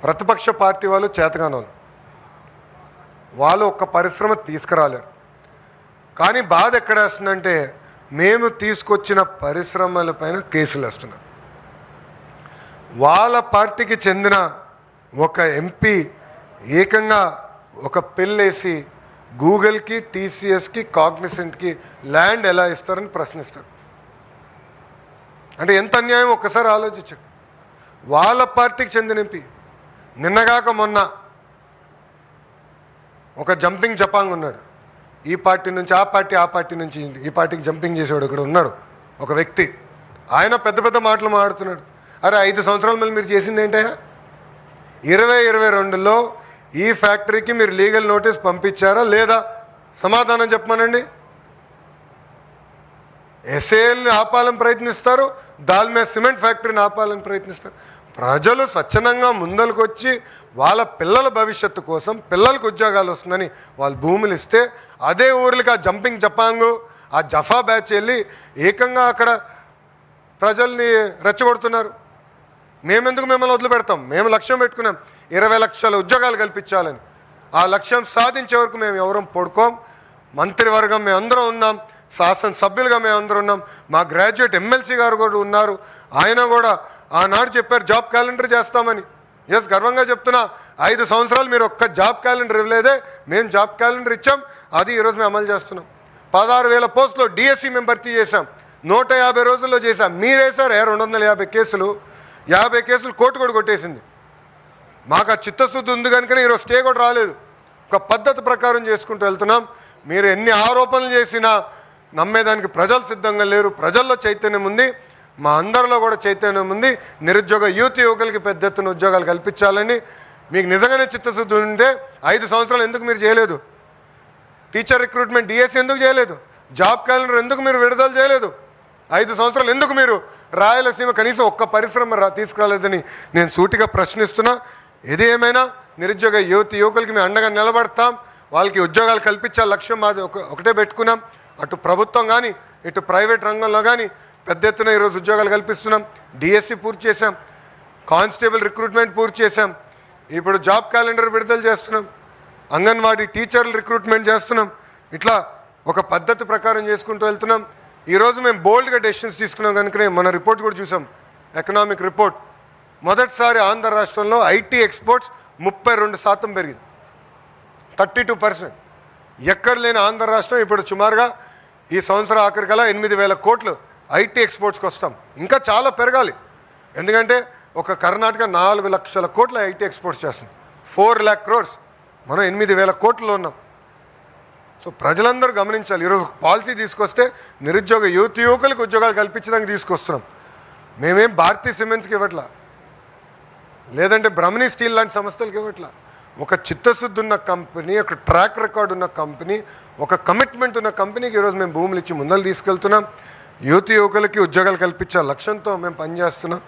ప్రతిపక్ష పార్టీ వాళ్ళు చేతగానోళ్ళు, వాళ్ళు ఒక్క పరిశ్రమ తీసుకురాలేరు. కానీ బాధ ఎక్కడ వేస్తుందంటే మేము తీసుకొచ్చిన పరిశ్రమలపైన కేసులు వేస్తున్నారు. వాళ్ళ పార్టీకి చెందిన ఒక ఎంపీ ఏకంగా ఒక పెళ్ళేసి గూగుల్కి, టీసీఎస్కి, కాగ్నిసెంట్కి ల్యాండ్ ఎలా ఇస్తారని ప్రశ్నిస్తాడు. అంటే ఎంత అన్యాయం ఒక్కసారి ఆలోచించండి. వాళ్ళ పార్టీకి చెందిన ఎంపీ నిన్నగాక మొన్న ఒక జంపింగ్ జపాంగ్ ఉన్నాడు. ఈ పార్టీ నుంచి ఆ పార్టీ, ఆ పార్టీ నుంచి ఈ పార్టీకి జంపింగ్ చేసేవాడు ఇక్కడ ఉన్నాడు ఒక వ్యక్తి. ఆయన పెద్ద పెద్ద మాటలు మాట్లాడుతున్నాడు. అరే 5 సంవత్సరాల మళ్ళీ మీరు చేసింది ఏంటయ్యా? 2022లో ఈ ఫ్యాక్టరీకి మీరు లీగల్ నోటీస్ పంపించారా లేదా? సమాధానం చెప్పమనండి. ఎస్ఏఎల్ని ఆపాలని ప్రయత్నిస్తారు, దాల్మే సిమెంట్ ఫ్యాక్టరీని ఆపాలని ప్రయత్నిస్తారు. ప్రజలు స్వచ్ఛందంగా ముందలకు వచ్చి వాళ్ళ పిల్లల భవిష్యత్తు కోసం, పిల్లలకు ఉద్యోగాలు వస్తుందని వాళ్ళు భూములు ఇస్తే అదే ఊర్లకి ఆ జంపింగ్ జపాంగు, ఆ జఫా బ్యాచ్ వెళ్ళి ఏకంగా అక్కడ ప్రజల్ని రెచ్చగొడుతున్నారు. మేమెందుకు మిమ్మల్ని వదిలిపెడతాం? మేము లక్ష్యం పెట్టుకున్నాం 20 లక్షల ఉద్యోగాలు కల్పించాలని. ఆ లక్ష్యం సాధించే వరకు మేము ఎవరం పడుకోం. మంత్రివర్గం మేమందరం ఉన్నాం, శాసనసభ్యులుగా మేమందరం ఉన్నాం, మా గ్రాడ్యుయేట్ ఎమ్మెల్సీ గారు కూడా ఉన్నారు. ఆయన కూడా ఆనాడు చెప్పారు జాబ్ క్యాలెండర్ చేస్తామని. ఎస్, గర్వంగా చెప్తున్నా, 5 సంవత్సరాలు మీరు ఒక్క జాబ్ క్యాలెండర్ ఇవ్వలేదే, మేము జాబ్ క్యాలెండర్ ఇచ్చాం, అది ఈరోజు మేము అమలు చేస్తున్నాం. 16,000 పోస్టులో డిఎస్సి మేము భర్తీ చేశాం, 150 రోజుల్లో చేశాం. మీరేసారు 250 కేసులు, 50 కేసులు కోర్టు కూడా కొట్టేసింది. మాకు ఆ చిత్తశుద్ధి ఉంది కనుకనే ఈరోజు స్టే కూడా రాలేదు. ఒక పద్ధతి ప్రకారం చేసుకుంటూ వెళ్తున్నాం. మీరు ఎన్ని ఆరోపణలు చేసినా నమ్మేదానికి ప్రజలు సిద్ధంగా లేరు. ప్రజల్లో చైతన్యం ఉంది, మా అందరిలో కూడా చైతన్యం ఉంది. నిరుద్యోగ యువకులకి పెద్ద ఎత్తున ఉద్యోగాలు కల్పించాలని మీకు నిజంగానే చిత్తశుద్ధి ఉంటే 5 సంవత్సరాలు ఎందుకు మీరు చేయలేదు? టీచర్ రిక్రూట్మెంట్ డిఎస్సి ఎందుకు చేయలేదు? జాబ్ క్యాలెండర్ ఎందుకు మీరు విడుదల చేయలేదు? 5 సంవత్సరాలు ఎందుకు మీరు రాయలసీమ కనీసం ఒక్క పరిశ్రమ తీసుకురాలేదని నేను సూటిగా ప్రశ్నిస్తున్నా. ఏది ఏమైనా నిరుద్యోగ యువకులకి మేము అండగా నిలబడతాం. వాళ్ళకి ఉద్యోగాలు కల్పించే లక్ష్యం మాది ఒకటే పెట్టుకున్నాం. అటు ప్రభుత్వం కానీ ఇటు ప్రైవేట్ రంగంలో కానీ పెద్ద ఎత్తున ఈరోజు ఉద్యోగాలు కల్పిస్తున్నాం. డిఎస్సి పూర్తి చేశాం, కానిస్టేబుల్ రిక్రూట్మెంట్ పూర్తి చేశాం, ఇప్పుడు జాబ్ క్యాలెండర్ విడుదల చేస్తున్నాం, అంగన్వాడీ టీచర్లు రిక్రూట్మెంట్ చేస్తున్నాం. ఇట్లా ఒక పద్ధతి ప్రకారం చేసుకుంటూ వెళ్తున్నాం. ఈరోజు మేము బోల్డ్గా డెసిషన్స్ తీసుకున్నాం కనుకనే మన రిపోర్ట్ కూడా చూసాం, ఎకనామిక్ రిపోర్ట్. మొదటిసారి ఆంధ్ర రాష్ట్రంలో ఐటీ ఎక్స్పోర్ట్స్ 32% పెరిగింది, 32%. ఎక్కడ లేని ఆంధ్ర రాష్ట్రం ఇప్పుడు సుమారుగా ఈ సంవత్సరం ఆఖరికల్లా 8,000 కోట్లు ఐటీ ఎక్స్పోర్ట్స్కి వస్తాం. ఇంకా చాలా పెరగాలి, ఎందుకంటే ఒక కర్ణాటక 4 లక్షల కోట్ల ఐటీ ఎక్స్పోర్ట్స్ చేస్తుంది, 4 lakh crores. మనం 8,000 కోట్లలో ఉన్నాం. సో ప్రజలందరూ గమనించాలి. ఈరోజు పాలసీ తీసుకొస్తే నిరుద్యోగ యువకులకు ఉద్యోగాలు కల్పించడానికి తీసుకొస్తున్నాం. మేమేం భారతీయ సిమెంట్స్కి ఇవ్వట్లా, లేదంటే బ్రహ్మణి స్టీల్ లాంటి సంస్థలకు ఇవ్వట్లా. ఒక చిత్తశుద్ధి ఉన్న కంపెనీ, ఒక ట్రాక్ రికార్డ్ ఉన్న కంపెనీ, ఒక కమిట్మెంట్ ఉన్న కంపెనీకి ఈరోజు మేము భూములు ఇచ్చి ముందలు తీసుకెళ్తున్నాం. యువకులకి ఉద్యోగాలు కల్పించే లక్ష్యంతో మేము పనిచేస్తున్నాం.